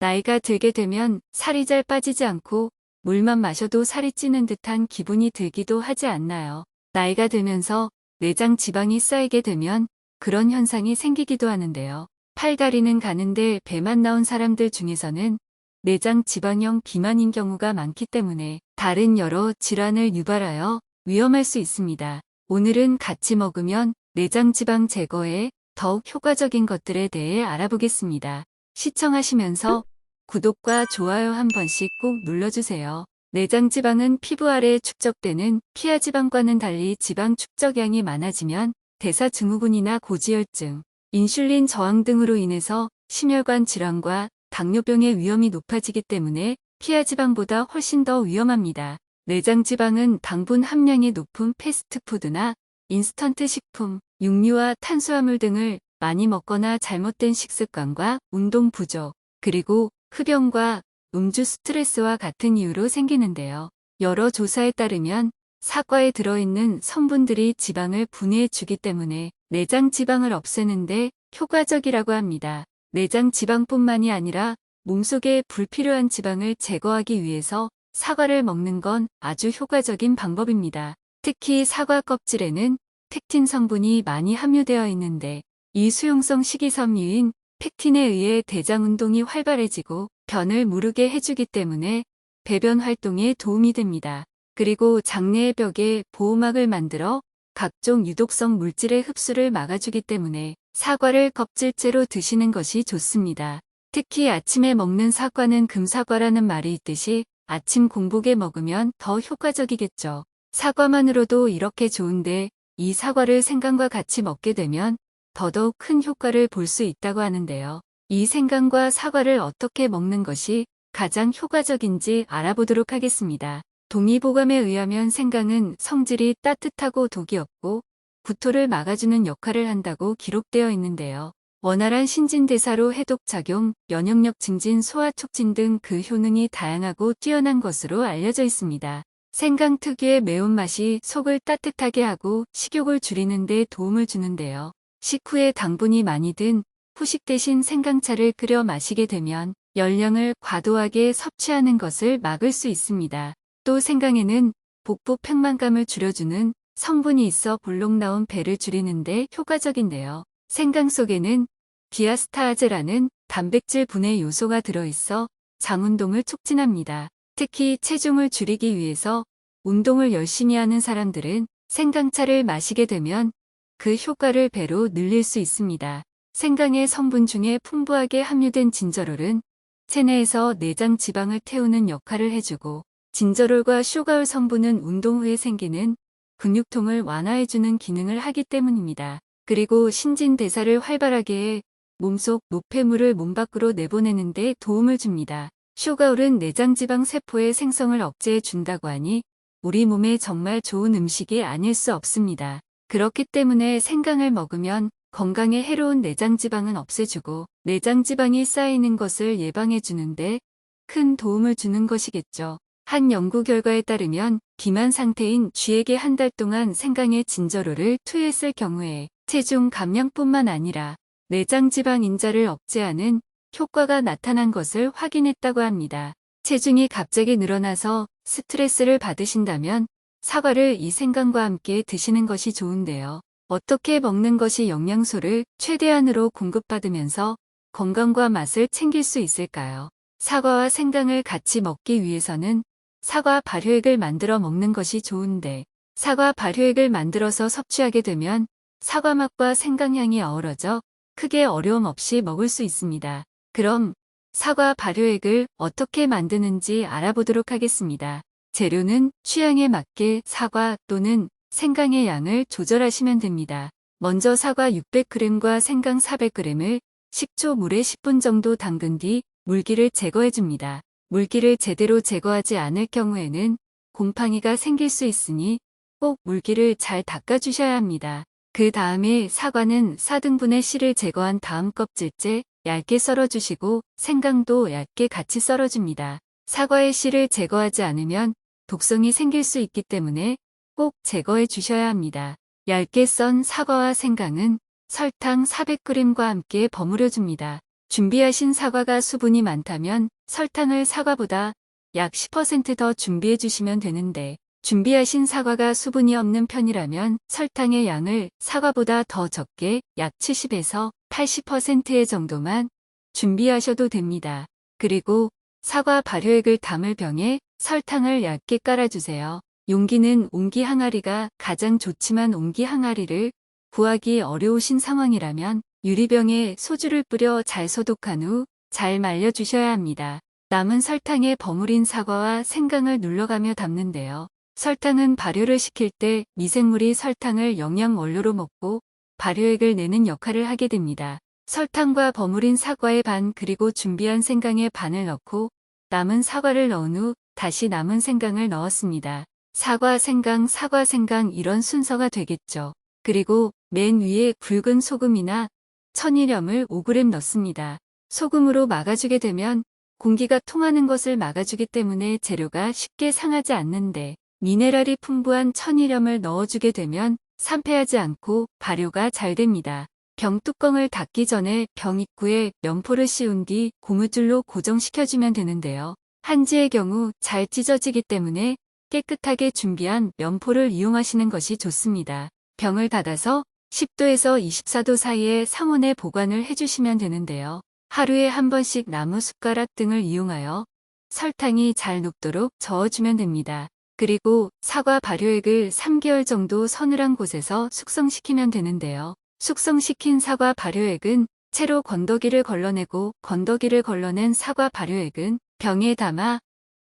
나이가 들게 되면 살이 잘 빠지지 않고 물만 마셔도 살이 찌는 듯한 기분이 들기도 하지 않나요? 나이가 들면서 내장 지방이 쌓이게 되면 그런 현상이 생기기도 하는데요. 팔다리는 가는데 배만 나온 사람들 중에서는 내장 지방형 비만인 경우가 많기 때문에 다른 여러 질환을 유발하여 위험할 수 있습니다. 오늘은 같이 먹으면 내장 지방 제거에 더욱 효과적인 것들에 대해 알아보겠습니다. 시청하시면서 구독과 좋아요 한 번씩 꼭 눌러주세요. 내장 지방은 피부 아래에 축적되는 피하 지방과는 달리 지방 축적량이 많아지면 대사 증후군이나 고지혈증, 인슐린 저항 등으로 인해서 심혈관 질환과 당뇨병의 위험이 높아지기 때문에 피하 지방보다 훨씬 더 위험합니다. 내장 지방은 당분 함량이 높은 패스트푸드나 인스턴트 식품, 육류와 탄수화물 등을 많이 먹거나 잘못된 식습관과 운동 부족, 그리고 흡연과 음주 스트레스와 같은 이유로 생기는데요. 여러 조사에 따르면 사과에 들어있는 성분들이 지방을 분해해 주기 때문에 내장 지방을 없애는데 효과적이라고 합니다. 내장 지방뿐만이 아니라 몸속에 불필요한 지방을 제거하기 위해서 사과를 먹는 건 아주 효과적인 방법입니다. 특히 사과 껍질에는 펙틴 성분이 많이 함유되어 있는데 이 수용성 식이섬유인 펙틴에 의해 대장 운동이 활발해지고 변을 무르게 해주기 때문에 배변 활동에 도움이 됩니다. 그리고 장내의 벽에 보호막을 만들어 각종 유독성 물질의 흡수를 막아주기 때문에 사과를 껍질째로 드시는 것이 좋습니다. 특히 아침에 먹는 사과는 금사과라는 말이 있듯이 아침 공복에 먹으면 더 효과적이겠죠. 사과만으로도 이렇게 좋은데 이 사과를 생강과 같이 먹게 되면 더더욱 큰 효과를 볼 수 있다고 하는데요. 이 생강과 사과를 어떻게 먹는 것이 가장 효과적인지 알아보도록 하겠습니다. 동의보감에 의하면 생강은 성질이 따뜻하고 독이 없고 구토를 막아주는 역할을 한다고 기록되어 있는데요. 원활한 신진대사로 해독작용, 면역력 증진, 소화 촉진 등 그 효능이 다양하고 뛰어난 것으로 알려져 있습니다. 생강 특유의 매운맛이 속을 따뜻하게 하고 식욕을 줄이는 데 도움을 주는데요. 식후에 당분이 많이 든 후식 대신 생강차를 끓여 마시게 되면 열량을 과도하게 섭취하는 것을 막을 수 있습니다. 또 생강에는 복부 평만감을 줄여주는 성분이 있어 볼록 나온 배를 줄이는데 효과적인데요. 생강 속에는 디아스타아제라는 단백질 분해 요소가 들어있어 장운동을 촉진합니다. 특히 체중을 줄이기 위해서 운동을 열심히 하는 사람들은 생강차를 마시게 되면 그 효과를 배로 늘릴 수 있습니다. 생강의 성분 중에 풍부하게 함유된 진저롤은 체내에서 내장 지방을 태우는 역할을 해주고 진저롤과 슈가올 성분은 운동 후에 생기는 근육통을 완화해주는 기능을 하기 때문입니다. 그리고 신진대사를 활발하게 해 몸속 노폐물을 몸 밖으로 내보내는 데 도움을 줍니다. 슈가올은 내장지방 세포의 생성을 억제해 준다고 하니 우리 몸에 정말 좋은 음식이 아닐 수 없습니다. 그렇기 때문에 생강을 먹으면 건강에 해로운 내장지방은 없애주고 내장지방이 쌓이는 것을 예방해 주는데 큰 도움을 주는 것이겠죠. 한 연구 결과에 따르면 비만 상태인 쥐에게 한 달 동안 생강의 진저롤을 투여했을 경우에 체중 감량뿐만 아니라 내장지방 인자를 억제하는 효과가 나타난 것을 확인했다고 합니다. 체중이 갑자기 늘어나서 스트레스를 받으신다면 사과를 이 생강과 함께 드시는 것이 좋은데요. 어떻게 먹는 것이 영양소를 최대한으로 공급받으면서 건강과 맛을 챙길 수 있을까요? 사과와 생강을 같이 먹기 위해서는 사과 발효액을 만들어 먹는 것이 좋은데 사과 발효액을 만들어서 섭취하게 되면 사과 맛과 생강향이 어우러져 크게 어려움 없이 먹을 수 있습니다. 그럼 사과 발효액을 어떻게 만드는지 알아보도록 하겠습니다. 재료는 취향에 맞게 사과 또는 생강의 양을 조절하시면 됩니다. 먼저 사과 600g과 생강 400g을 식초 물에 10분 정도 담근 뒤 물기를 제거해 줍니다. 물기를 제대로 제거하지 않을 경우에는 곰팡이가 생길 수 있으니 꼭 물기를 잘 닦아주셔야 합니다. 그 다음에 사과는 4등분의 씨를 제거한 다음 껍질째 얇게 썰어주시고 생강도 얇게 같이 썰어줍니다. 사과의 씨를 제거하지 않으면 독성이 생길 수 있기 때문에 꼭 제거해 주셔야 합니다. 얇게 썬 사과와 생강은 설탕 400g과 함께 버무려 줍니다. 준비하신 사과가 수분이 많다면 설탕을 사과보다 약 10% 더 준비해 주시면 되는데, 준비하신 사과가 수분이 없는 편이라면 설탕의 양을 사과보다 더 적게 약 70에서 80% 정도만 준비하셔도 됩니다. 그리고 사과 발효액을 담을 병에 설탕을 얇게 깔아주세요. 용기는 옹기 항아리가 가장 좋지만 옹기 항아리를 구하기 어려우신 상황이라면 유리병에 소주를 뿌려 잘 소독한 후 잘 말려주셔야 합니다. 남은 설탕에 버무린 사과와 생강을 눌러가며 담는데요. 설탕은 발효를 시킬 때 미생물이 설탕을 영양 원료로 먹고 발효액을 내는 역할을 하게 됩니다. 설탕과 버무린 사과의 반 그리고 준비한 생강의 반을 넣고 남은 사과를 넣은 후 다시 남은 생강을 넣었습니다. 사과, 생강 이런 순서가 되겠죠. 그리고 맨 위에 굵은 소금이나 천일염을 5g 넣습니다. 소금으로 막아주게 되면 공기가 통하는 것을 막아주기 때문에 재료가 쉽게 상하지 않는데, 미네랄이 풍부한 천일염을 넣어주게 되면 산패하지 않고 발효가 잘 됩니다. 병 뚜껑을 닫기 전에 병 입구에 면포를 씌운 뒤 고무줄로 고정시켜주면 되는데요. 한지의 경우 잘 찢어지기 때문에 깨끗하게 준비한 면포를 이용하시는 것이 좋습니다. 병을 닫아서 10도에서 24도 사이에 상온에 보관을 해주시면 되는데요. 하루에 한 번씩 나무 숟가락 등을 이용하여 설탕이 잘 녹도록 저어주면 됩니다. 그리고 사과 발효액을 3개월 정도 서늘한 곳에서 숙성시키면 되는데요. 숙성시킨 사과 발효액은 채로 건더기를 걸러내고 건더기를 걸러낸 사과 발효액은 병에 담아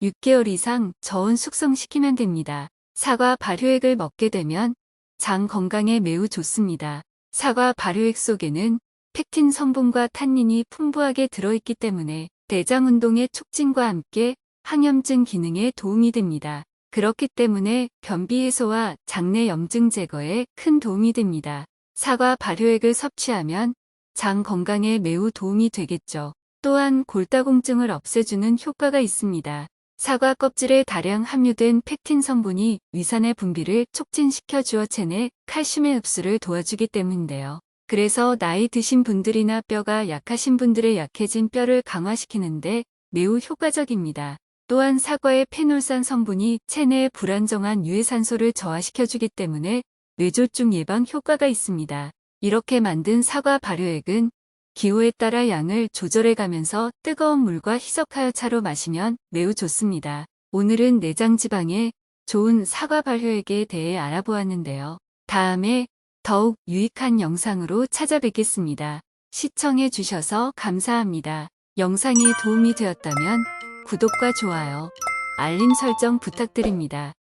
6개월 이상 저온 숙성시키면 됩니다. 사과 발효액을 먹게 되면 장 건강에 매우 좋습니다. 사과 발효액 속에는 펙틴 성분과 탄닌이 풍부하게 들어있기 때문에 대장 운동의 촉진과 함께 항염증 기능에 도움이 됩니다. 그렇기 때문에 변비 해소와 장내 염증 제거에 큰 도움이 됩니다. 사과 발효액을 섭취하면 장 건강에 매우 도움이 되겠죠. 또한 골다공증을 없애주는 효과가 있습니다. 사과 껍질에 다량 함유된 펙틴 성분이 위산의 분비를 촉진시켜 주어 체내 칼슘의 흡수를 도와주기 때문인데요. 그래서 나이 드신 분들이나 뼈가 약하신 분들의 약해진 뼈를 강화시키는데 매우 효과적입니다. 또한 사과의 페놀산 성분이 체내의 불안정한 유해산소를 저하시켜주기 때문에 뇌졸중 예방 효과가 있습니다. 이렇게 만든 사과 발효액은 기호에 따라 양을 조절해가면서 뜨거운 물과 희석하여 차로 마시면 매우 좋습니다. 오늘은 내장 지방에 좋은 사과 발효액에 대해 알아보았는데요. 다음에 더욱 유익한 영상으로 찾아뵙겠습니다. 시청해 주셔서 감사합니다. 영상이 도움이 되었다면 구독과 좋아요, 알림 설정 부탁드립니다.